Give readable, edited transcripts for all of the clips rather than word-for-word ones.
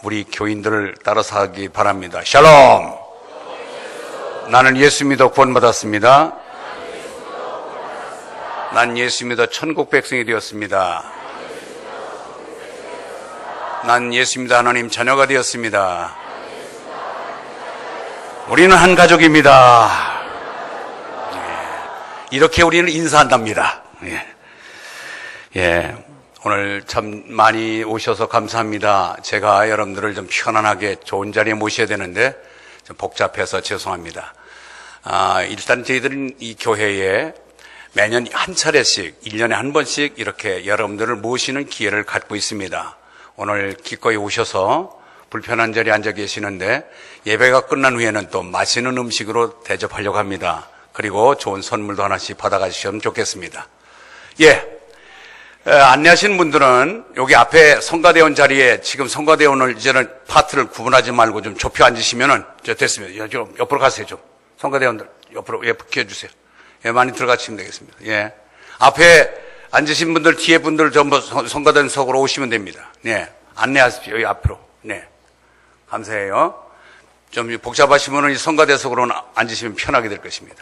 우리 교인들을 따라서 하기 바랍니다. 샬롬! 나는 예수 믿어 구원받았습니다. 난 예수 믿어 천국 백성이 되었습니다. 난 예수 믿어 하나님 자녀가 되었습니다. 우리는 한 가족입니다. 이렇게 우리는 인사한답니다. 오늘 참 많이 오셔서 감사합니다. 제가 여러분들을 좀 편안하게 좋은 자리에 모셔야 되는데 좀 복잡해서 죄송합니다. 일단 저희들은 이 교회에 매년 한 차례씩 1년에 한 번씩 이렇게 여러분들을 모시는 기회를 갖고 있습니다. 오늘 기꺼이 오셔서 불편한 자리에 앉아 계시는데 예배가 끝난 후에는 또 맛있는 음식으로 대접하려고 합니다. 그리고 좋은 선물도 하나씩 받아가시면 좋겠습니다. 안내하신 분들은 여기 앞에 성가대원 자리에 지금 성가대원을 이제는 파트를 구분하지 말고 좀 좁혀 앉으시면은 됐습니다. 좀 옆으로 가세요. 좀 성가대원들 옆으로 비켜주세요. 많이 들어가시면 되겠습니다. 앞에 앉으신 분들 뒤에 분들 전부 성가대원석으로 오시면 됩니다. 안내하십시오. 여기 앞으로. 감사해요. 좀 복잡하시면은 이 성가대석으로 앉으시면 편하게 될 것입니다.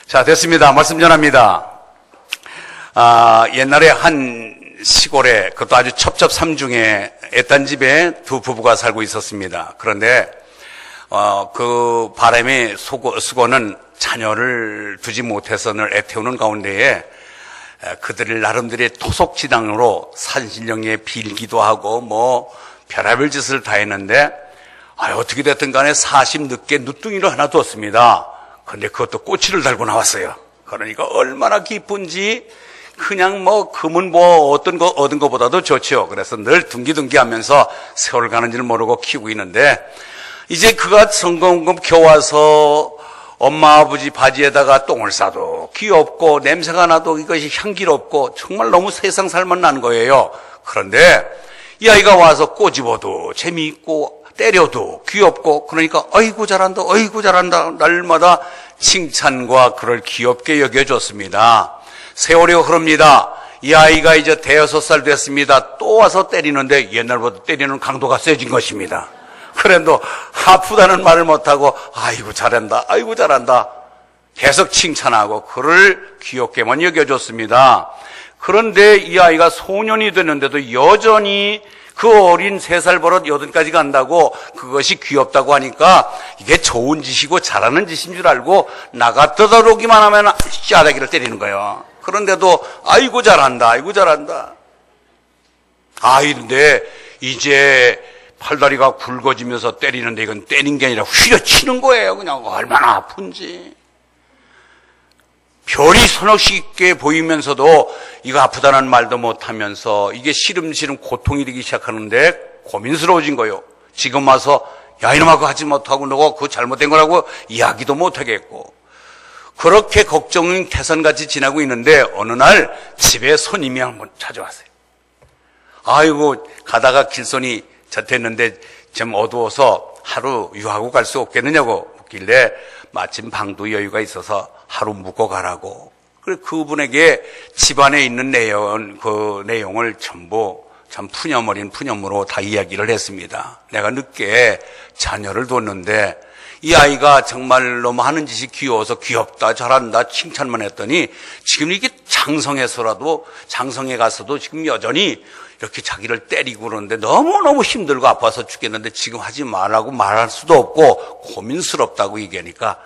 자, 됐습니다. 말씀 전합니다. 옛날에 한 시골에, 그것도 아주 첩첩삼중에 애딴집에 두 부부가 살고 있었습니다. 그런데, 그 바람에 수고는 자녀를 두지 못해서 늘 애태우는 가운데에 그들을 나름대로의 토속지당으로 산신령에 빌기도 하고 별의별 짓을 다 했는데, 어떻게 됐든 간에 40 늦게 누뚱이를 하나 두었습니다. 그런데 그것도 꼬치를 달고 나왔어요. 그러니까 얼마나 기쁜지 그냥 금은 어떤 거 얻은 것보다도 좋죠. 그래서 늘 둥기둥기 하면서 세월 가는 줄 모르고 키우고 있는데 이제 그가 성공금 겨와서 엄마 아버지 바지에다가 똥을 싸도 귀엽고 냄새가 나도 이것이 향기롭고 정말 너무 세상 살만 나는 거예요. 그런데 이 아이가 와서 꼬집어도 재미있고 때려도 귀엽고 그러니까 어이구 잘한다 날마다 칭찬과 그를 귀엽게 여겨줬습니다. 세월이 흐릅니다. 이 아이가 이제 5살 됐습니다. 또 와서 때리는데 옛날보다 때리는 강도가 세진 것입니다. 그래도 아프다는 말을 못하고 아이고 잘한다 계속 칭찬하고 그를 귀엽게만 여겨줬습니다. 그런데 이 아이가 소년이 됐는데도 여전히 그 어린 3살 버릇 8까지 간다고 그것이 귀엽다고 하니까 이게 좋은 짓이고 잘하는 짓인 줄 알고 나가 떠들어오기만 하면 짜다기를 때리는 거예요. 그런데도 아이고 잘한다. 근데 이제 팔다리가 굵어지면서 때리는데 이건 때린 게 아니라 휘려치는 거예요. 그냥 얼마나 아픈지. 별이 서너씩 보이면서도 이거 아프다는 말도 못하면서 이게 시름시름 고통이 되기 시작하는데 고민스러워진 거예요. 지금 와서 야 이놈아 그거 하지 못하고 너가 그거 잘못된 거라고 이야기도 못하겠고 그렇게 걱정은 태산같이 지나고 있는데 어느 날 집에 손님이 한번 찾아왔어요. 아이고 가다가 길손이 젖했는데 좀 어두워서 하루 유하고 갈 수 없겠느냐고 묻길래 마침 방도 여유가 있어서 하루 묵고 가라고. 그래 그분에게 집안에 있는 내용을 전부 참 푸념어린 푸념으로 다 이야기를 했습니다. 내가 늦게 자녀를 뒀는데 이 아이가 정말 너무 하는 짓이 귀여워서 귀엽다 잘한다 칭찬만 했더니 지금 이게 장성에 가서도 지금 여전히 이렇게 자기를 때리고 그러는데 너무너무 힘들고 아파서 죽겠는데 지금 하지 말라고 말할 수도 없고 고민스럽다고 얘기하니까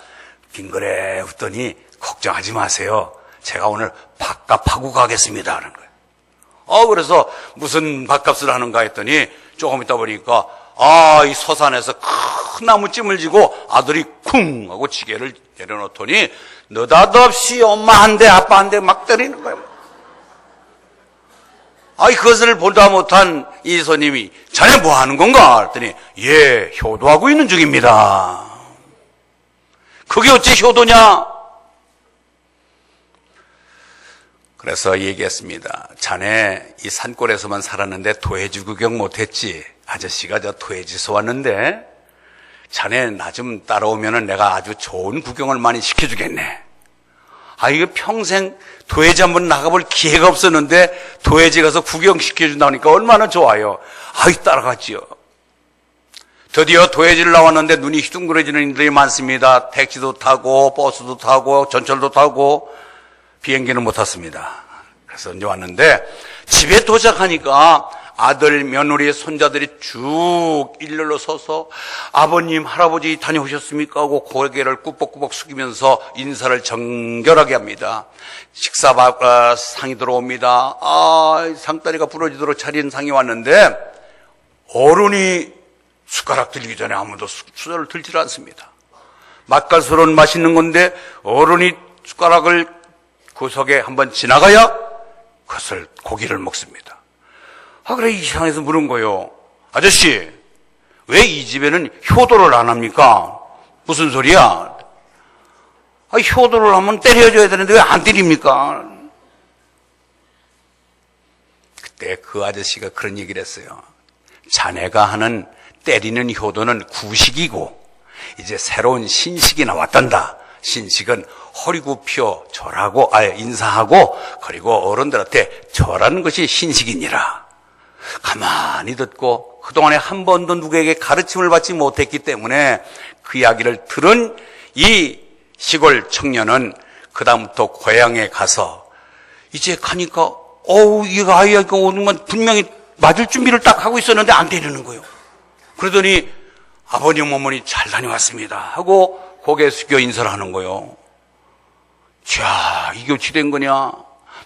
빙그레 웃더니 걱정하지 마세요. 제가 오늘 밥값 하고 가겠습니다 하는 거예요. 그래서 무슨 밥값을 하는가 했더니 조금 있다 보니까 이 서산에서 큰 나무찜을 지고 아들이 쿵 하고 지게를 내려놓더니 느닷없이 엄마 한 대 아빠 한 대 막 때리는 거예요. 그것을 보다 못한 이 손님이 자네 뭐 하는 건가 했더니 효도하고 있는 중입니다. 그게 어째 효도냐? 그래서 얘기했습니다. 자네 이 산골에서만 살았는데 도해지 구경 못했지. 아저씨가 저 도해지서 왔는데 자네 나 좀 따라오면은 내가 아주 좋은 구경을 많이 시켜주겠네. 이거 평생 도회지 한번 나가볼 기회가 없었는데 도회지 가서 구경시켜준다니까 얼마나 좋아요. 따라갔지요. 드디어 도회지를 나왔는데 눈이 휘둥그레지는 인들이 많습니다. 택시도 타고 버스도 타고 전철도 타고 비행기는 못 탔습니다. 그래서 이제 왔는데 집에 도착하니까 아들, 며느리, 손자들이 쭉 일렬로 서서 아버님, 할아버지 다녀오셨습니까? 하고 고개를 꾸벅꾸벅 숙이면서 인사를 정결하게 합니다. 상이 들어옵니다. 상다리가 부러지도록 차린 상이 왔는데 어른이 숟가락 들기 전에 아무도 수저를 들지 않습니다. 맛깔스러운 맛있는 건데 어른이 숟가락을 구석에 한번 지나가야 그것을 고기를 먹습니다. 그래 이상해서 물은 거요. 아저씨, 왜 이 집에는 효도를 안 합니까? 무슨 소리야? 효도를 하면 때려줘야 되는데 왜 안 때립니까? 그때 그 아저씨가 그런 얘기를 했어요. 자네가 하는 때리는 효도는 구식이고 이제 새로운 신식이 나왔단다. 신식은 허리 굽혀 절하고 인사하고 그리고 어른들한테 절하는 것이 신식이니라. 가만히 듣고 그동안에 한 번도 누구에게 가르침을 받지 못했기 때문에 그 이야기를 들은 이 시골 청년은 그 다음부터 고향에 가서 이제 가니까 이 아이가 오는 건 분명히 맞을 준비를 딱 하고 있었는데 안 때리는 거예요. 그러더니 아버님 어머니 잘 다녀왔습니다 하고 고개 숙여 인사를 하는 거예요. 자, 이게 어찌 된 거냐?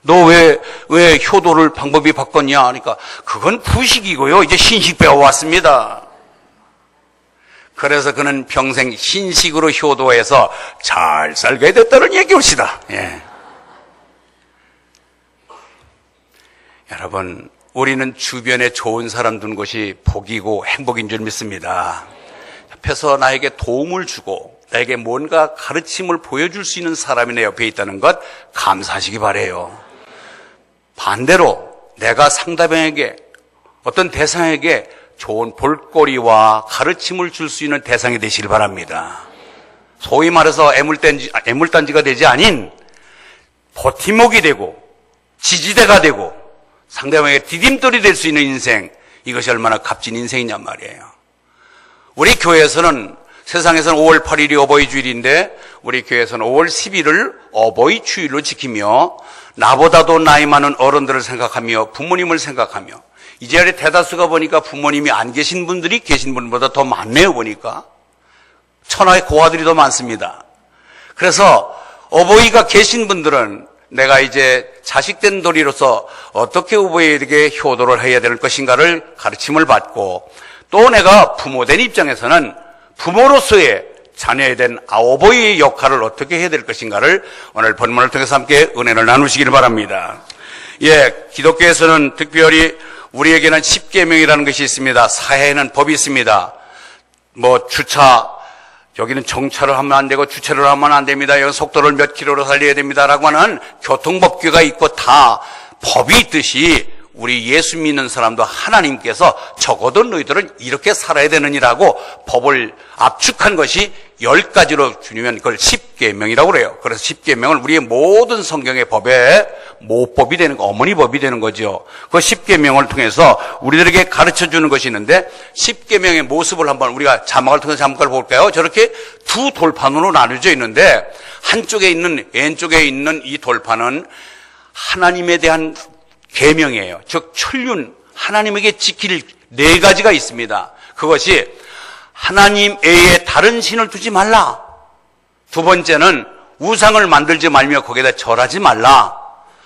너 왜 효도를 방법이 바꿨냐? 그러니까 그건 구식이고요. 이제 신식 배워왔습니다. 그래서 그는 평생 신식으로 효도해서 잘 살게 됐다는 얘기입니다. 예. 여러분, 우리는 주변에 좋은 사람 두는 것이 복이고 행복인 줄 믿습니다. 옆에서 나에게 도움을 주고 나에게 뭔가 가르침을 보여줄 수 있는 사람이 내 옆에 있다는 것 감사하시기 바라요. 반대로 내가 상대방에게 어떤 대상에게 좋은 볼거리와 가르침을 줄 수 있는 대상이 되시길 바랍니다. 소위 말해서 애물단지가 되지 아닌 버팀목이 되고 지지대가 되고 상대방에게 디딤돌이 될 수 있는 인생, 이것이 얼마나 값진 인생이냔 말이에요. 우리 교회에서는 세상에서는 5월 8일이 어버이 주일인데 우리 교회에서는 5월 10일을 어버이 주일로 지키며 나보다도 나이 많은 어른들을 생각하며 부모님을 생각하며 이 자리에 대다수가 보니까 부모님이 안 계신 분들이 계신 분보다 더 많네요. 보니까 천하의 고아들이 더 많습니다. 그래서 어버이가 계신 분들은 내가 이제 자식된 도리로서 어떻게 어버이에게 효도를 해야 될 것인가를 가르침을 받고 또 내가 부모된 입장에서는 부모로서의 자녀에 된 어버이의 역할을 어떻게 해야 될 것인가를 오늘 본문을 통해서 함께 은혜를 나누시기를 바랍니다. 기독교에서는 특별히 우리에게는 십계명이라는 것이 있습니다. 사회에는 법이 있습니다. 주차, 여기는 정차를 하면 안 되고 주차를 하면 안 됩니다. 여기 속도를 몇 킬로로 살려야 됩니다라고 하는 교통법규가 있고 다 법이 있듯이 우리 예수 믿는 사람도 하나님께서 적어도 너희들은 이렇게 살아야 되느니라고 법을 압축한 것이 10가지로 줄이면 그걸 십계명이라고 그래요. 그래서 십계명을 우리의 모든 성경의 법의 모법이 되는 거, 어머니 법이 되는 거죠. 그 십계명을 통해서 우리들에게 가르쳐주는 것이 있는데 십계명의 모습을 한번 우리가 자막을 통해서 잠깐 볼까요? 저렇게 두 돌판으로 나눠져 있는데 왼쪽에 있는 이 돌판은 하나님에 대한 계명이에요. 즉 천륜, 하나님에게 지킬 4가지가 있습니다. 그것이 하나님 외에 다른 신을 두지 말라. 두 번째는 우상을 만들지 말며 거기에다 절하지 말라.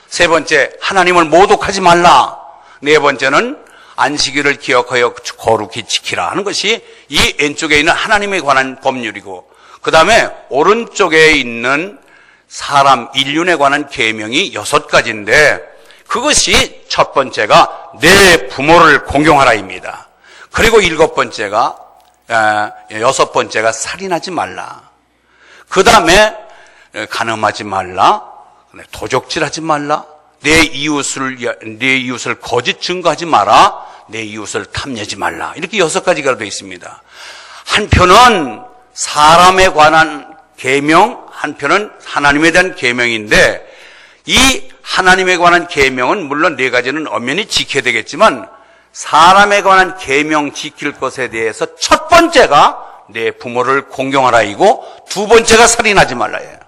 세 번째, 하나님을 모독하지 말라. 네 번째는 안식일을 기억하여 거룩히 지키라 하는 것이 이 왼쪽에 있는 하나님에 관한 법률이고, 그 다음에 오른쪽에 있는 사람, 인륜에 관한 계명이 6가지인데 그것이 첫 번째가 내 부모를 공경하라입니다. 그리고 7번째가 6번째가 살인하지 말라. 그 다음에 간음하지 말라. 도적질하지 말라. 내 이웃을 거짓 증거하지 마라. 내 이웃을 탐내지 말라. 이렇게 6가지가 되어 있습니다. 한편은 사람에 관한 계명, 한편은 하나님에 대한 계명인데 이 하나님에 관한 계명은 물론 네 가지는 엄연히 지켜야 되겠지만 사람에 관한 계명 지킬 것에 대해서 첫 번째가 내 부모를 공경하라이고 두 번째가 살인하지 말라예요.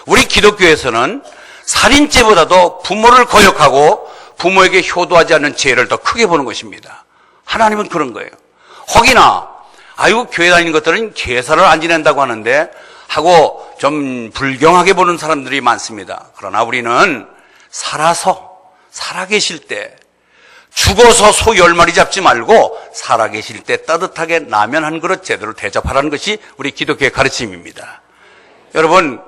우리 기독교에서는 살인죄보다도 부모를 거역하고 부모에게 효도하지 않는 죄를 더 크게 보는 것입니다. 하나님은 그런 거예요. 혹이나 아이고 교회 다니는 것들은 제사를 안 지낸다고 하는데 하고 좀 불경하게 보는 사람들이 많습니다. 그러나 우리는 살아계실 때 죽어서 소 10마리 잡지 말고 살아계실 때 따뜻하게 라면 한 그릇 제대로 대접하라는 것이 우리 기독교의 가르침입니다. 여러분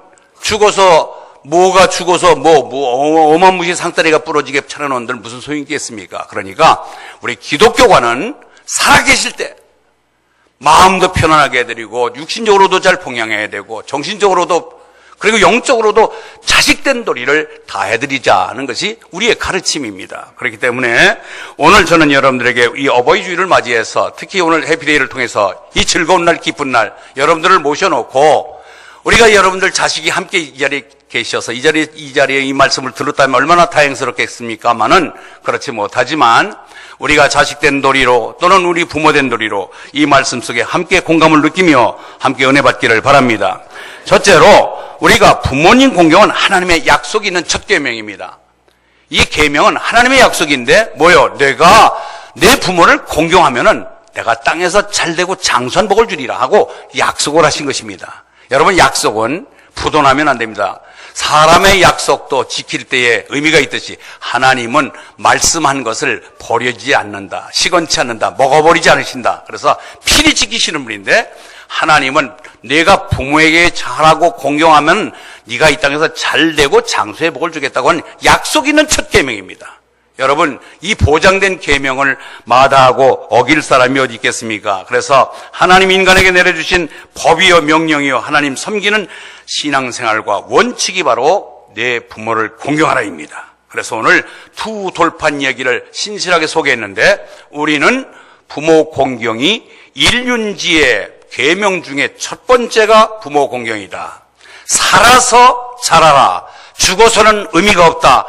뭐가 죽어서 어마무시 상다리가 부러지게 차려놓은들 무슨 소용이 있겠습니까? 그러니까 우리 기독교관은 살아계실 때 마음도 편안하게 해드리고 육신적으로도 잘 봉양해야 되고 정신적으로도 그리고 영적으로도 자식된 도리를 다 해드리자는 것이 우리의 가르침입니다. 그렇기 때문에 오늘 저는 여러분들에게 이 어버이 주일을 맞이해서 특히 오늘 해피데이를 통해서 이 즐거운 날 기쁜 날 여러분들을 모셔놓고 우리가 여러분들 자식이 함께 이 자리에 계셔서 이 자리에 이 말씀을 들었다면 얼마나 다행스럽겠습니까마는 그렇지 못하지만 우리가 자식된 도리로 또는 우리 부모된 도리로 이 말씀 속에 함께 공감을 느끼며 함께 은혜 받기를 바랍니다. 첫째로 우리가 부모님 공경은 하나님의 약속이 있는 첫 계명입니다. 이 계명은 하나님의 약속인데 내가 내 부모를 공경하면은 내가 땅에서 잘되고 장수한 복을 주리라 하고 약속을 하신 것입니다. 여러분 약속은 부도나면 안 됩니다. 사람의 약속도 지킬 때에 의미가 있듯이 하나님은 말씀한 것을 버리지 않는다. 시건치 않는다. 먹어버리지 않으신다. 그래서 필히 지키시는 분인데 하나님은 내가 부모에게 잘하고 공경하면 네가 이 땅에서 잘되고 장수의 복을 주겠다고 하는 약속 있는 첫 계명입니다. 여러분 이 보장된 계명을 마다하고 어길 사람이 어디 있겠습니까? 그래서 하나님 인간에게 내려주신 법이요 명령이요 하나님 섬기는 신앙생활과 원칙이 바로 내 부모를 공경하라입니다. 그래서 오늘 두 돌판 얘기를 신실하게 소개했는데 우리는 부모 공경이 일륜지의 계명 중에 첫 번째가 부모 공경이다. 살아서 잘하라. 죽어서는 의미가 없다.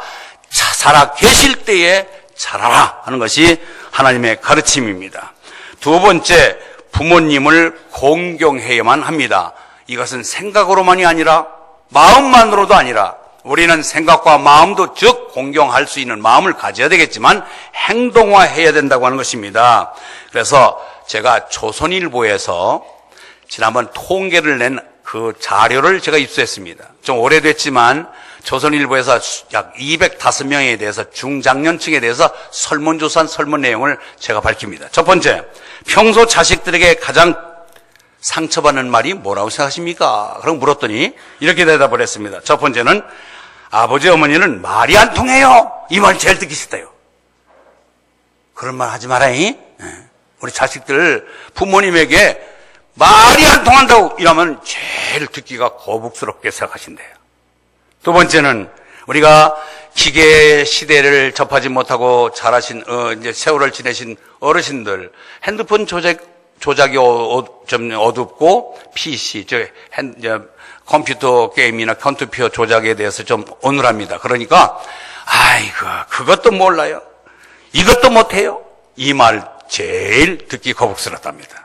살아 계실 때에 잘하라 하는 것이 하나님의 가르침입니다. 두 번째, 부모님을 공경해야만 합니다. 이것은 생각으로만이 아니라 마음만으로도 아니라 우리는 생각과 마음도 즉 공경할 수 있는 마음을 가져야 되겠지만 행동화해야 된다고 하는 것입니다. 그래서 제가 조선일보에서 지난번 통계를 낸 그 자료를 제가 입수했습니다. 좀 오래됐지만 조선일보에서 약 205명에 대해서 중장년층에 대해서 설문조사한 설문 내용을 제가 밝힙니다. 첫 번째, 평소 자식들에게 가장 상처받는 말이 뭐라고 생각하십니까? 그럼 물었더니 이렇게 대답을 했습니다. 첫 번째는 아버지 어머니는 말이 안 통해요. 이 말 제일 듣기 싫다요. 그런 말 하지 마라잉. 우리 자식들 부모님에게 말이 안 통한다고 이러면 제일 듣기가 거북스럽게 생각하신대요. 두 번째는 우리가 기계 시대를 접하지 못하고 자라신 이제 세월을 지내신 어르신들 핸드폰 조작이 좀 어둡고 PC 컴퓨터 게임이나 컴퓨터 조작에 대해서 좀 어눌합니다. 그러니까 아이고 그것도 몰라요. 이것도 못해요. 이 말 제일 듣기 거북스럽답니다.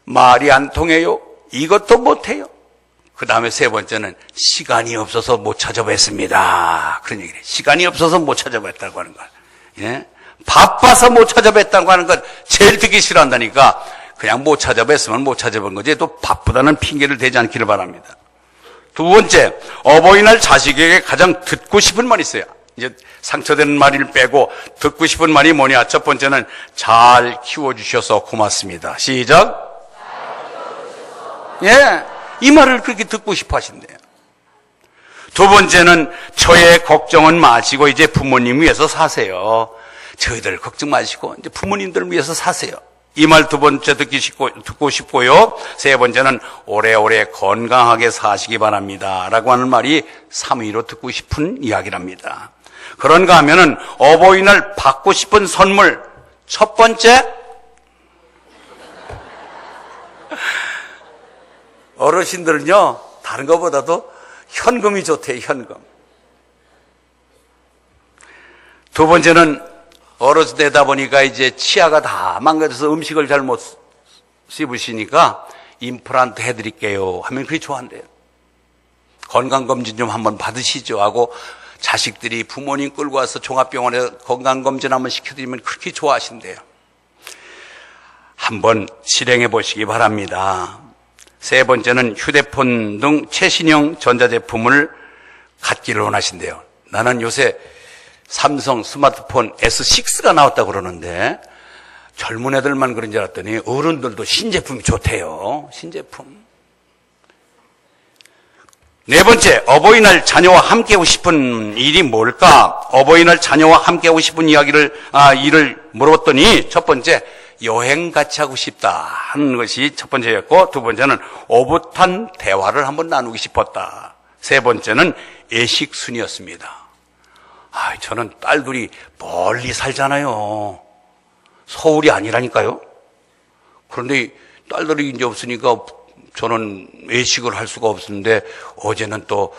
말이 안 통해요. 이것도 못해요. 그 다음에 세 번째는 시간이 없어서 못 찾아뵀습니다. 그런 얘기를 해요. 시간이 없어서 못 찾아뵀다고 하는 것. 예? 바빠서 못 찾아뵀다고 하는 것 제일 듣기 싫어한다니까 그냥 못 찾아뵀으면 못 찾아본 거지 또 바쁘다는 핑계를 대지 않기를 바랍니다. 두 번째, 어버이날 자식에게 가장 듣고 싶은 말이 있어요. 이제 상처되는 말을 빼고 듣고 싶은 말이 뭐냐? 첫 번째는 잘 키워주셔서 고맙습니다. 시작. 예, 이 말을 그렇게 듣고 싶어 하신대요. 두 번째는 저의 걱정은 마시고 이제 부모님 위해서 사세요. 저희들 걱정 마시고 이제 부모님들 위해서 사세요. 이 말 두 번째 듣고 싶고요. 세 번째는 오래오래 건강하게 사시기 바랍니다. 라고 하는 말이 3위로 듣고 싶은 이야기랍니다. 그런가 하면은 어버이날 받고 싶은 선물 첫 번째 어르신들은요, 다른 것보다도 현금이 좋대요, 현금. 두 번째는 어르신 되다 보니까 이제 치아가 다 망가져서 음식을 잘 못 씹으시니까 임플란트 해드릴게요 하면 그게 좋아한대요. 건강검진 좀 한번 받으시죠 하고 자식들이 부모님 끌고 와서 종합병원에 건강검진 한번 시켜드리면 그렇게 좋아하신대요. 한번 실행해 보시기 바랍니다. 세 번째는 휴대폰 등 최신형 전자제품을 갖기를 원하신대요. 나는 요새 삼성 스마트폰 S6가 나왔다고 그러는데 젊은 애들만 그런 줄 알았더니 어른들도 신제품이 좋대요. 신제품. 네 번째, 어버이날 자녀와 함께하고 싶은 일이 뭘까? 어버이날 자녀와 함께하고 싶은 일을 물어봤더니 첫 번째, 여행 같이 하고 싶다 하는 것이 첫 번째였고, 두 번째는 오붓한 대화를 한번 나누고 싶었다. 세 번째는 애식순이었습니다. 저는 딸들이 멀리 살잖아요. 서울이 아니라니까요. 그런데 딸들이 이제 없으니까 저는 외식을 할 수가 없었는데 어제는 또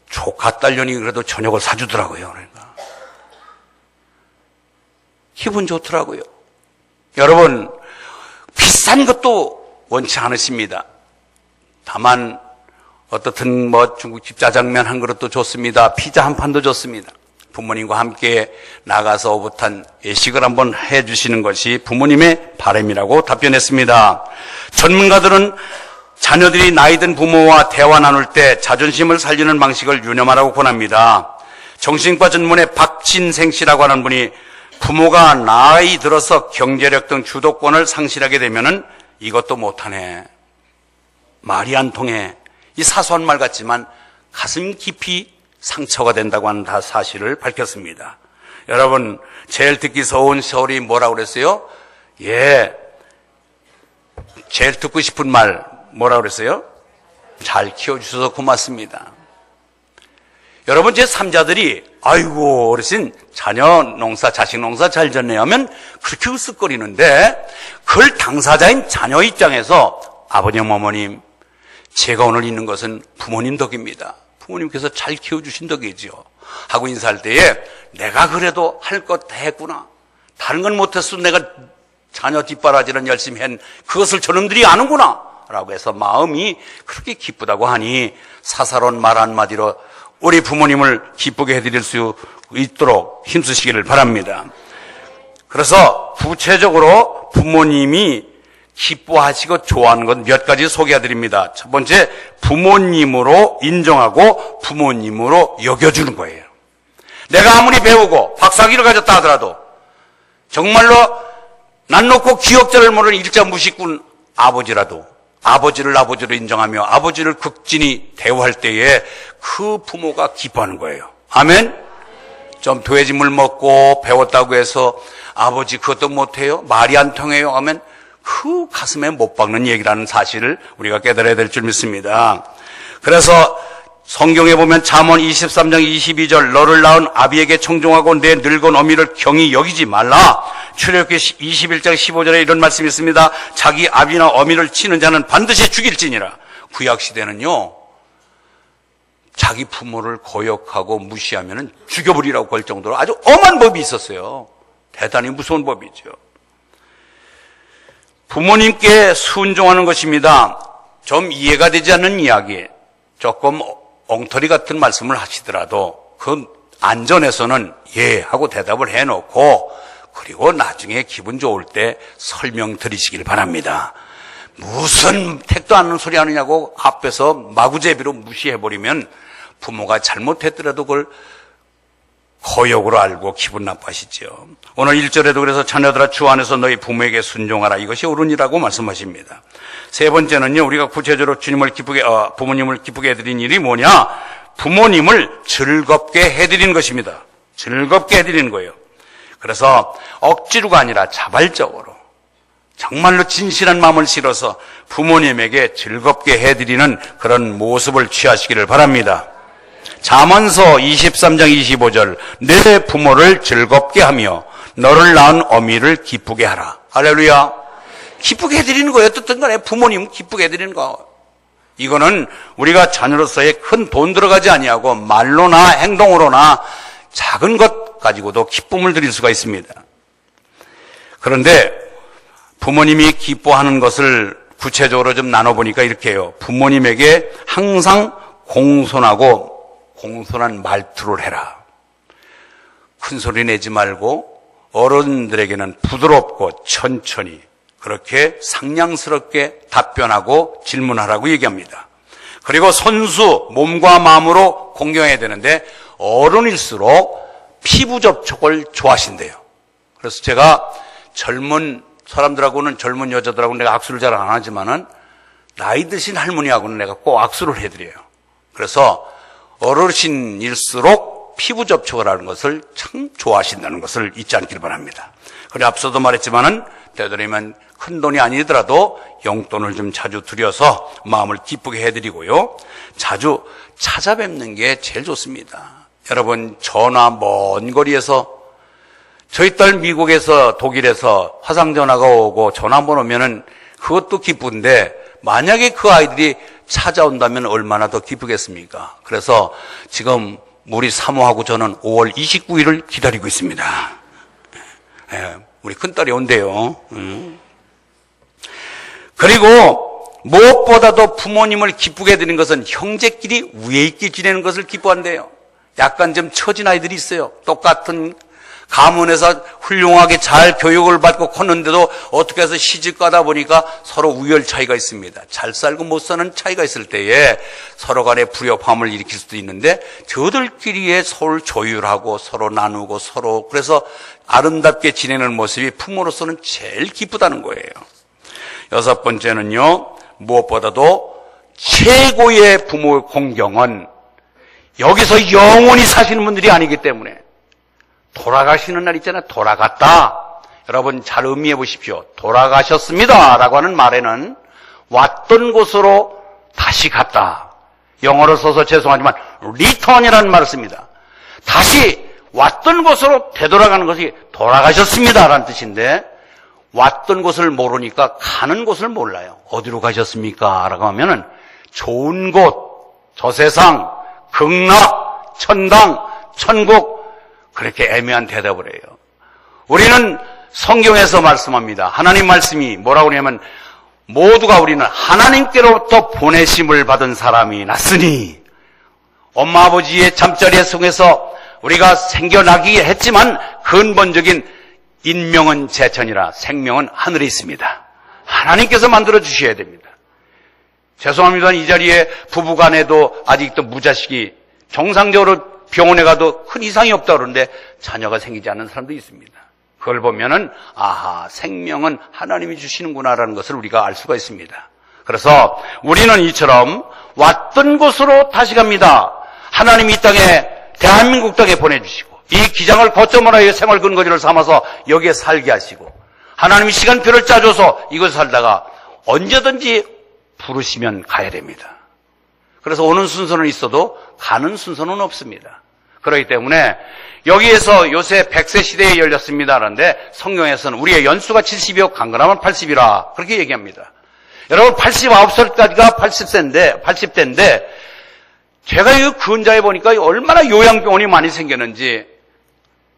조카 딸년이 그래도 저녁을 사주더라고요. 그러니까 기분 좋더라고요. 여러분, 비싼 것도 원치 않으십니다. 다만 어떻든 중국집 짜장면 한 그릇도 좋습니다. 피자 한 판도 좋습니다. 부모님과 함께 나가서 오붓한 예식을 한번 해주시는 것이 부모님의 바람이라고 답변했습니다. 전문가들은 자녀들이 나이 든 부모와 대화 나눌 때 자존심을 살리는 방식을 유념하라고 권합니다. 정신과 전문의 박진생 씨라고 하는 분이 부모가 나이 들어서 경제력 등 주도권을 상실하게 되면은 이것도 못하네, 말이 안 통해, 이 사소한 말 같지만 가슴 깊이 상처가 된다고 하는 사실을 밝혔습니다. 여러분, 제일 듣기 서운 소리 뭐라고 그랬어요? 제일 듣고 싶은 말 뭐라고 그랬어요? 잘 키워주셔서 고맙습니다. 여러분, 제 3자들이 아이고 어르신 자녀 농사 자식 농사 잘 졌네요 하면 그렇게 으쓱거리는데, 그걸 당사자인 자녀 입장에서 아버님 어머님, 제가 오늘 있는 것은 부모님 덕입니다. 부모님께서 잘 키워주신 덕이죠 하고 인사할 때에 내가 그래도 할 것 다 했구나, 다른 건 못했어도 내가 자녀 뒷바라지는 열심히 한 그것을 저놈들이 아는구나 라고 해서 마음이 그렇게 기쁘다고 하니 사사로운 말 한마디로 우리 부모님을 기쁘게 해드릴 수 있도록 힘쓰시기를 바랍니다. 그래서 구체적으로 부모님이 기뻐하시고 좋아하는 것 몇 가지 소개해드립니다. 첫 번째, 부모님으로 인정하고 부모님으로 여겨주는 거예요. 내가 아무리 배우고 박사학위를 가졌다 하더라도 정말로 난 놓고 기억자를 모르는 일자 무식군 아버지라도 아버지를 아버지로 인정하며 아버지를 극진히 대우할 때에 그 부모가 기뻐하는 거예요. 아멘? 좀 돼지물 먹고 배웠다고 해서 아버지 그것도 못해요? 말이 안 통해요? 하면 그 가슴에 못 박는 얘기라는 사실을 우리가 깨달아야 될 줄 믿습니다. 그래서 성경에 보면 잠언 23장 22절 너를 낳은 아비에게 청종하고 내 늙은 어미를 경히 여기지 말라. 출애굽기 21장 15절에 이런 말씀이 있습니다. 자기 아비나 어미를 치는 자는 반드시 죽일지니라. 구약시대는요, 자기 부모를 거역하고 무시하면 죽여버리라고 할 정도로 아주 엄한 법이 있었어요. 대단히 무서운 법이죠. 부모님께 순종하는 것입니다. 좀 이해가 되지 않는 이야기, 조금 엉터리 같은 말씀을 하시더라도 그 안전에서는 예 하고 대답을 해놓고 그리고 나중에 기분 좋을 때 설명 드리시길 바랍니다. 무슨 택도 않는 소리 하느냐고 앞에서 마구제비로 무시해버리면 부모가 잘못했더라도 그걸 거역으로 알고 기분 나빠하시죠. 오늘 1절에도 그래서 자녀들아 주 안에서 너희 부모에게 순종하라, 이것이 옳으니라고 말씀하십니다. 세 번째는요, 우리가 구체적으로 부모님을 기쁘게 해드린 일이 뭐냐? 부모님을 즐겁게 해드리는 것입니다. 즐겁게 해드리는 거예요. 그래서 억지로가 아니라 자발적으로 정말로 진실한 마음을 실어서 부모님에게 즐겁게 해드리는 그런 모습을 취하시기를 바랍니다. 잠언서 23장 25절 내 부모를 즐겁게 하며 너를 낳은 어미를 기쁘게 하라. 할렐루야. 기쁘게 해드리는 거예요. 어떻든 간에 부모님 기쁘게 해드리는 거. 이거는 우리가 자녀로서의 큰 돈 들어가지 아니하고 말로나 행동으로나 작은 것 가지고도 기쁨을 드릴 수가 있습니다. 그런데 부모님이 기뻐하는 것을 구체적으로 좀 나눠보니까 이렇게 해요. 부모님에게 항상 공손한 말투를 해라. 큰 소리 내지 말고 어른들에게는 부드럽고 천천히 그렇게 상냥스럽게 답변하고 질문하라고 얘기합니다. 그리고 손수 몸과 마음으로 공경해야 되는데 어른일수록 피부 접촉을 좋아하신대요. 그래서 제가 젊은 사람들하고는 젊은 여자들하고는 내가 악수를 잘 안 하지만은 나이 드신 할머니하고는 내가 꼭 악수를 해드려요. 그래서 어르신일수록 피부 접촉을 하는 것을 참 좋아하신다는 것을 잊지 않길 바랍니다. 그리고 앞서도 말했지만은 되도록이면 큰 돈이 아니더라도 용돈을 좀 자주 드려서 마음을 기쁘게 해드리고요. 자주 찾아뵙는 게 제일 좋습니다. 여러분 전화 먼 거리에서 저희 딸 미국에서 독일에서 화상전화가 오고 전화 한번 오면은 그것도 기쁜데 만약에 그 아이들이 찾아온다면 얼마나 더 기쁘겠습니까? 그래서 지금 우리 사모하고 저는 5월 29일을 기다리고 있습니다. 우리 큰딸이 온대요. 그리고 무엇보다도 부모님을 기쁘게 해드리는 것은 형제끼리 위에 있게 지내는 것을 기뻐한대요. 약간 좀 처진 아이들이 있어요. 똑같은 가문에서 훌륭하게 잘 교육을 받고 컸는데도 어떻게 해서 시집 가다 보니까 서로 우열 차이가 있습니다. 잘 살고 못 사는 차이가 있을 때에 서로 간에 불협화음을 일으킬 수도 있는데 저들끼리의 서로 조율하고 서로 나누고 서로 그래서 아름답게 지내는 모습이 부모로서는 제일 기쁘다는 거예요. 여섯 번째는요, 무엇보다도 최고의 부모의 공경은 여기서 영원히 사시는 분들이 아니기 때문에 돌아가시는 날 있잖아요. 돌아갔다. 여러분 잘 의미해 보십시오. 돌아가셨습니다 라고 하는 말에는 왔던 곳으로 다시 갔다. 영어로 써서 죄송하지만 return이라는 말을 씁니다. 다시 왔던 곳으로 되돌아가는 것이 돌아가셨습니다 라는 뜻인데 왔던 곳을 모르니까 가는 곳을 몰라요. 어디로 가셨습니까? 라고 하면은 좋은 곳, 저세상, 극락, 천당, 천국 그렇게 애매한 대답을 해요. 우리는 성경에서 말씀합니다. 하나님 말씀이 뭐라고 하냐면 모두가 우리는 하나님께로부터 보내심을 받은 사람이 났으니 엄마 아버지의 잠자리에 속에서 우리가 생겨나기 했지만 근본적인 인명은 제천이라 생명은 하늘에 있습니다. 하나님께서 만들어 주셔야 됩니다. 죄송합니다. 이 자리에 부부간에도 아직도 무자식이 정상적으로 병원에 가도 큰 이상이 없다고 그러는데 자녀가 생기지 않는 사람도 있습니다. 그걸 보면은 아하, 생명은 하나님이 주시는구나라는 것을 우리가 알 수가 있습니다. 그래서 우리는 이처럼 왔던 곳으로 다시 갑니다. 하나님이 이 땅에 대한민국 땅에 보내주시고 이 기장을 거점으로 하여 생활 근거지를 삼아서 여기에 살게 하시고 하나님이 시간표를 짜줘서 이곳에 살다가 언제든지 부르시면 가야 됩니다. 그래서 오는 순서는 있어도 가는 순서는 없습니다. 그렇기 때문에 여기에서 요새 100세 시대에 열렸습니다. 그런데 성경에서는 우리의 연수가 70이요 강건하면 80이라 그렇게 얘기합니다. 여러분 89살까지가 80대인데 제가 이 근자에 보니까 얼마나 요양병원이 많이 생겼는지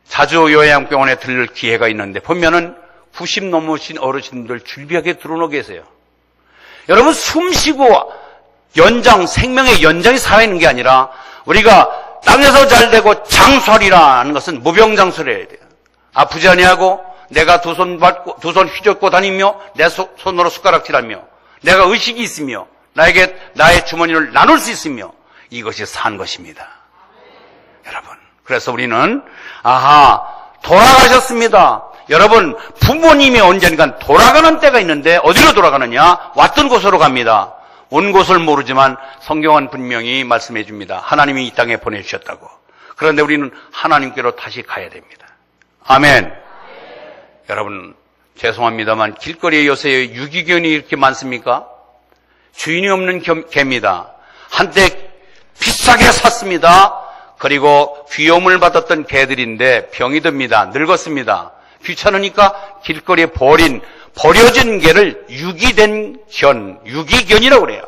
자주 요양병원에 들릴 기회가 있는데 보면은 90 넘으신 어르신들 줄비하게 들어오고 계세요. 여러분 숨 쉬고 생명의 연장이 살아있는 게 아니라 우리가 땅에서 잘 되고 장수하리라는 것은 무병장수를 해야 돼요. 아프지 아니하고 내가 두 손 휘젓고 다니며 내 손으로 숟가락질하며 내가 의식이 있으며 나에게 나의 주머니를 나눌 수 있으며 이것이 산 것입니다. 여러분 그래서 우리는 돌아가셨습니다. 여러분 부모님이 언젠간 돌아가는 때가 있는데 어디로 돌아가느냐? 왔던 곳으로 갑니다. 온 곳을 모르지만 성경은 분명히 말씀해 줍니다. 하나님이 이 땅에 보내주셨다고. 그런데 우리는 하나님께로 다시 가야 됩니다. 아멘. 여러분 죄송합니다만 길거리에 요새 유기견이 이렇게 많습니까? 주인이 없는 개입니다. 한때 비싸게 샀습니다. 그리고 귀여움을 받았던 개들인데 병이 듭니다. 늙었습니다. 귀찮으니까 길거리에 버려진 개를 유기견이라고 그래요.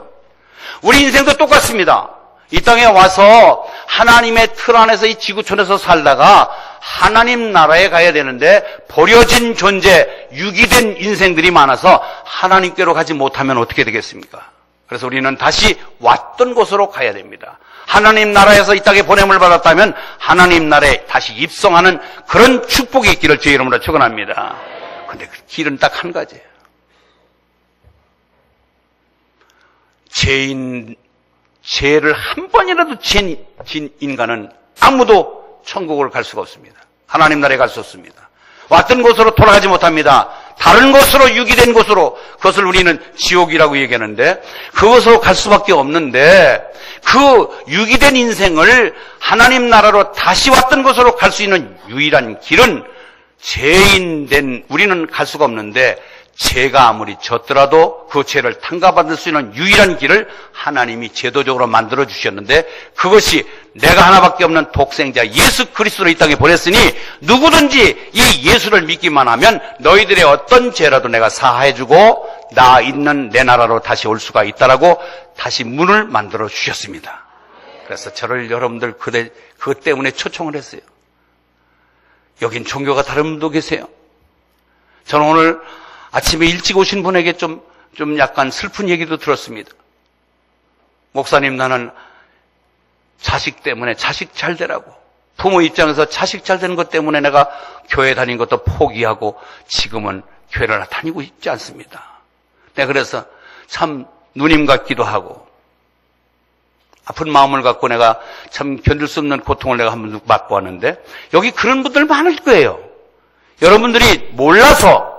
우리 인생도 똑같습니다. 이 땅에 와서 하나님의 틀 안에서 이 지구촌에서 살다가 하나님 나라에 가야 되는데 버려진 존재, 유기된 인생들이 많아서 하나님께로 가지 못하면 어떻게 되겠습니까? 그래서 우리는 다시 왔던 곳으로 가야 됩니다. 하나님 나라에서 이 땅에 보냄을 받았다면 하나님 나라에 다시 입성하는 그런 축복이 있기를 주의 이름으로 축원합니다. 근데 그 길은 딱 한 가지예요. 죄를 한 번이라도 진 인간은 아무도 천국을 갈 수가 없습니다. 하나님 나라에 갈 수 없습니다. 왔던 곳으로 돌아가지 못합니다. 다른 곳으로, 유기된 곳으로, 그것을 우리는 지옥이라고 얘기하는데 그것으로 갈 수밖에 없는데 그 유기된 인생을 하나님 나라로 다시 왔던 곳으로 갈 수 있는 유일한 길은 죄인된 우리는 갈 수가 없는데 죄가 아무리 졌더라도 그 죄를 탕감받을 수 있는 유일한 길을 하나님이 제도적으로 만들어 주셨는데 그것이 내가 하나밖에 없는 독생자 예수 그리스도를 이 땅에 보냈으니 누구든지 이 예수를 믿기만 하면 너희들의 어떤 죄라도 내가 사하해주고 나 있는 내 나라로 다시 올 수가 있다라고 다시 문을 만들어 주셨습니다. 그래서 저를 여러분들 그것 때문에 초청을 했어요. 여긴 종교가 다른 분도 계세요. 저는 오늘 아침에 일찍 오신 분에게 좀 약간 슬픈 얘기도 들었습니다. 목사님, 나는 자식 때문에 자식 잘 되라고, 부모 입장에서 자식 잘 되는 것 때문에 내가 교회 다닌 것도 포기하고 지금은 교회를 다니고 있지 않습니다. 내가 그래서 참 누님 같기도 하고 아픈 마음을 갖고 내가 참 견딜 수 없는 고통을 내가 한번 맞고 왔는데 여기 그런 분들 많을 거예요. 여러분들이 몰라서.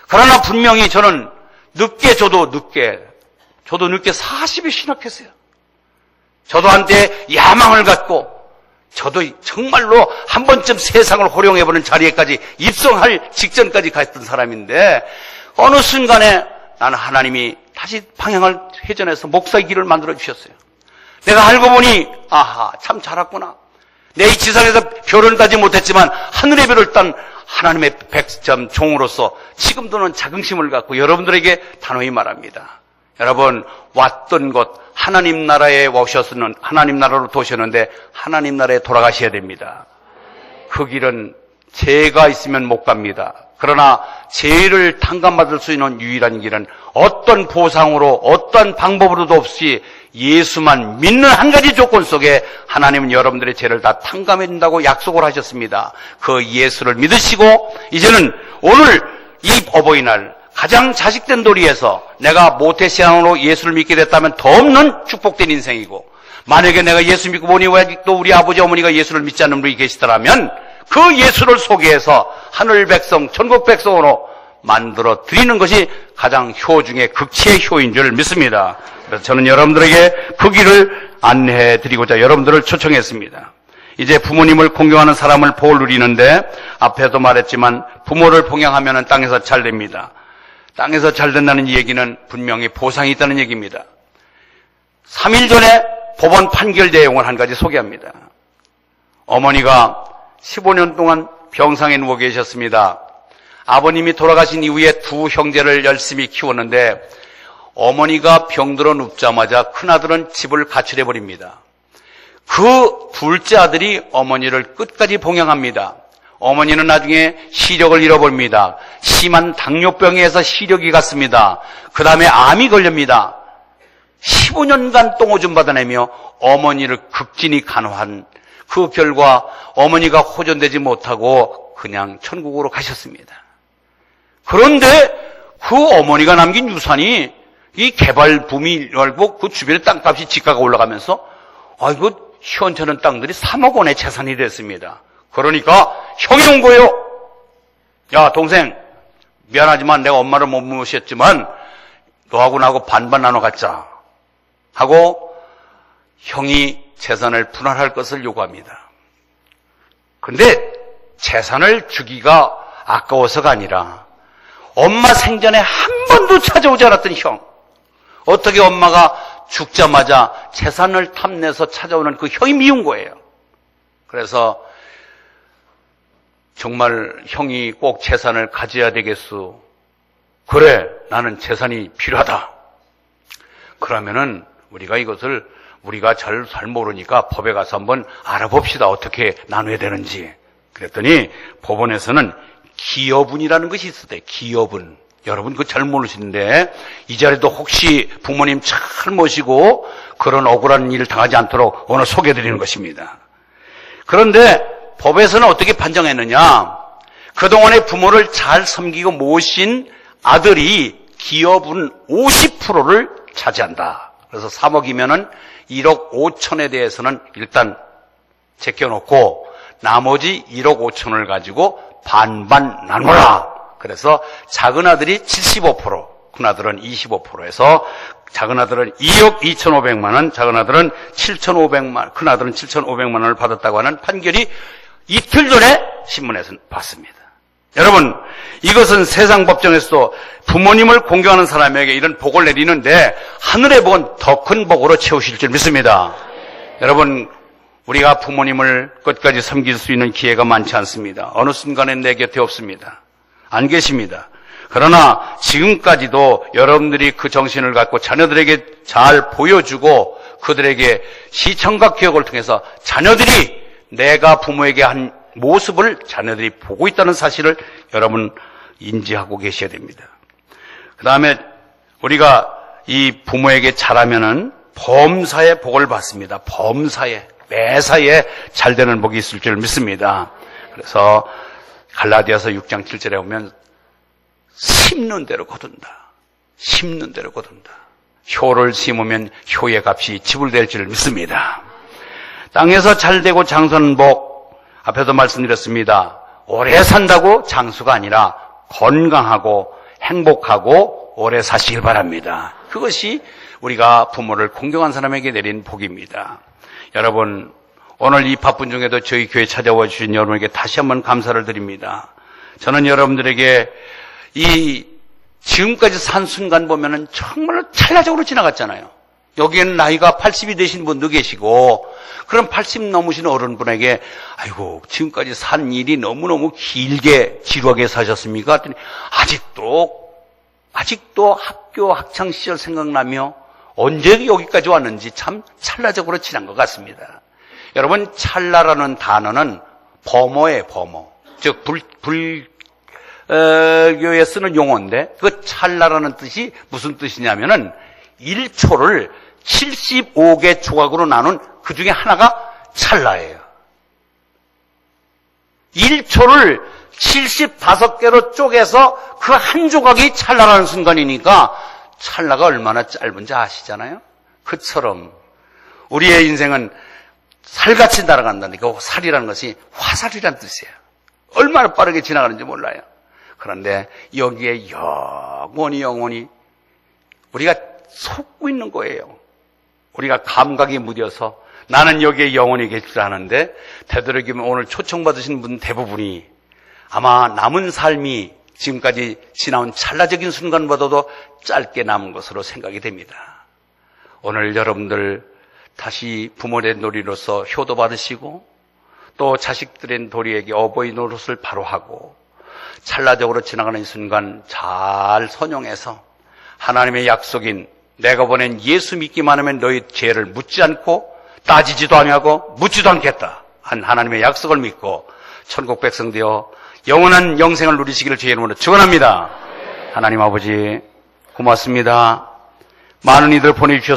그러나 분명히 저는 저도 늦게 40에 신학했어요. 저도 한때 야망을 갖고 저도 정말로 한 번쯤 세상을 호령해보는 자리에까지 입성할 직전까지 갔던 사람인데 어느 순간에 나는 하나님이 다시 방향을 회전해서 목사의 길을 만들어 주셨어요. 내가 알고 보니 아하, 참 잘했구나. 내 이 지상에서 별을 따지 못했지만 하늘의 별을 딴 하나님의 종으로서 지금도는 자긍심을 갖고 여러분들에게 단호히 말합니다. 여러분, 왔던 곳 하나님 나라에 오셨으면 하나님 나라로 도셨는데 하나님 나라에 돌아가셔야 됩니다. 그 길은 죄가 있으면 못 갑니다. 그러나 죄를 탕감받을 수 있는 유일한 길은 어떤 보상으로 어떤 방법으로도 없이 예수만 믿는 한 가지 조건 속에 하나님은 여러분들의 죄를 다 탕감해 준다고 약속을 하셨습니다. 그 예수를 믿으시고 이제는 오늘 이 어버이날 가장 자식된 도리에서 내가 모태신앙으로 예수를 믿게 됐다면 더 없는 축복된 인생이고, 만약에 내가 예수 믿고 보니 왜 아직도 우리 아버지 어머니가 예수를 믿지 않는 분이 계시더라면 그 예수를 소개해서 하늘 백성 천국 백성으로 만들어 드리는 것이 가장 효 중에 극치의 효인 줄 믿습니다. 그래서 저는 여러분들에게 그 길을 안내해 드리고자 여러분들을 초청했습니다. 이제 부모님을 공경하는 사람을 복을 누리는데 앞에도 말했지만 부모를 봉양하면 땅에서 잘 됩니다. 땅에서 잘 된다는 얘기는 분명히 보상이 있다는 얘기입니다. 3일 전에 법원 판결 내용을 한 가지 소개합니다. 어머니가 15년 동안 병상에 누워 계셨습니다. 아버님이 돌아가신 이후에 두 형제를 열심히 키웠는데 어머니가 병들어 눕자마자 큰아들은 집을 가출해버립니다. 그 둘째 아들이 어머니를 끝까지 봉양합니다. 어머니는 나중에 시력을 잃어버립니다. 심한 당뇨병에서 시력이 갔습니다. 그 다음에 암이 걸립니다. 15년간 똥오줌 받아내며 어머니를 극진히 간호한 그 결과 어머니가 호전되지 못하고 그냥 천국으로 가셨습니다. 그런데 그 어머니가 남긴 유산이 이 개발 붐이 열고 그 주변에 땅값이 집가가 올라가면서 아이고 시원찮은 땅들이 3억 원의 재산이 됐습니다. 그러니까 형이 온 거예요. 야 동생, 미안하지만 내가 엄마를 못 모셨지만 너하고 나하고 반반 나눠 갖자 하고 형이 재산을 분할할 것을 요구합니다. 근데 재산을 주기가 아까워서가 아니라 엄마 생전에 한 번도 찾아오지 않았던 형, 어떻게 엄마가 죽자마자 재산을 탐내서 찾아오는 그 형이 미운 거예요. 그래서 정말 형이 꼭 재산을 가져야 되겠소. 그래, 나는 재산이 필요하다. 그러면은 우리가 이것을 우리가 잘 모르니까 법에 가서 한번 알아봅시다. 어떻게 나눠야 되는지. 그랬더니 법원에서는 기여분이라는 것이 있었대요. 기여분. 여러분 그거 잘 모르시는데 이 자리도 혹시 부모님 잘 모시고 그런 억울한 일을 당하지 않도록 오늘 소개해드리는 것입니다. 그런데 법에서는 어떻게 판정했느냐? 그동안에 부모를 잘 섬기고 모신 아들이 기여분 50%를 차지한다. 그래서 3억이면은 1억 5천에 대해서는 일단 제껴놓고 나머지 1억 5천을 가지고 반반 나눠라. 그래서 작은 아들이 75%, 큰 아들은 25%에서 작은 아들은 2억 2,500만 원, 작은 아들은 7,500만, 큰 아들은 7,500만 원을 받았다고 하는 판결이 이틀 전에 신문에서 봤습니다. 여러분, 이것은 세상 법정에서도 부모님을 공경하는 사람에게 이런 복을 내리는데 하늘의 복은 더 큰 복으로 채우실 줄 믿습니다. 여러분, 우리가 부모님을 끝까지 섬길 수 있는 기회가 많지 않습니다. 어느 순간에 내 곁에 없습니다. 안 계십니다. 그러나 지금까지도 여러분들이 그 정신을 갖고 자녀들에게 잘 보여주고 그들에게 시청각 교육을 통해서 자녀들이 내가 부모에게 한 모습을 자녀들이 보고 있다는 사실을 여러분 인지하고 계셔야 됩니다. 그 다음에 우리가 이 부모에게 잘하면은 범사의 복을 받습니다. 범사에, 매사에 잘 되는 복이 있을 줄 믿습니다. 그래서 갈라디아서 6장 7절에 보면 심는 대로 거둔다. 심는 대로 거둔다. 효를 심으면 효의 값이 지불될 줄 믿습니다. 땅에서 잘 되고 장수하는 복, 앞에도 말씀드렸습니다. 오래 산다고 장수가 아니라 건강하고 행복하고 오래 사시길 바랍니다. 그것이 우리가 부모를 공경한 사람에게 내린 복입니다. 여러분, 오늘 이 바쁜 중에도 저희 교회 찾아와 주신 여러분에게 다시 한번 감사를 드립니다. 저는 여러분들에게 이 지금까지 산 순간 보면은 정말로 찰나적으로 지나갔잖아요. 여기에는 나이가 80이 되신 분도 계시고, 그럼 80 넘으신 어른분에게 아이고 지금까지 산 일이 너무너무 길게 지루하게 사셨습니까? 했더니 아직도 학교 학창 시절 생각나며 언제 여기까지 왔는지 참 찰나적으로 지난 것 같습니다. 여러분, 찰나라는 단어는 범어예요, 범어. 즉 불교에 쓰는 용어인데 그 찰나라는 뜻이 무슨 뜻이냐면은 1초를 75개 조각으로 나눈 그 중에 하나가 찰나예요. 1초를 75개로 쪼개서 그 한 조각이 찰나라는 순간이니까 찰나가 얼마나 짧은지 아시잖아요? 그처럼 우리의 인생은 살같이 날아간다니까. 그 살이라는 것이 화살이라는 뜻이에요. 얼마나 빠르게 지나가는지 몰라요. 그런데 여기에 영원히 우리가 속고 있는 거예요. 우리가 감각이 무뎌서 나는 여기에 영원히 계실 줄 아는데 되도록이면 오늘 초청받으신 분 대부분이 아마 남은 삶이 지금까지 지나온 찰나적인 순간보다도 짧게 남은 것으로 생각이 됩니다. 오늘 여러분들 다시 부모된 도리로서 효도 받으시고 또 자식들의 도리에게 어버이 노릇을 바로 하고 찰나적으로 지나가는 순간 잘 선용해서 하나님의 약속인 내가 보낸 예수 믿기만 하면 너희 죄를 묻지 않고 따지지도 아니하고 묻지도 않겠다 한 하나님의 약속을 믿고 천국 백성 되어 영원한 영생을 누리시기를 주의 이름으로 축원합니다. 하나님 아버지 고맙습니다. 많은 이들 보내주셔서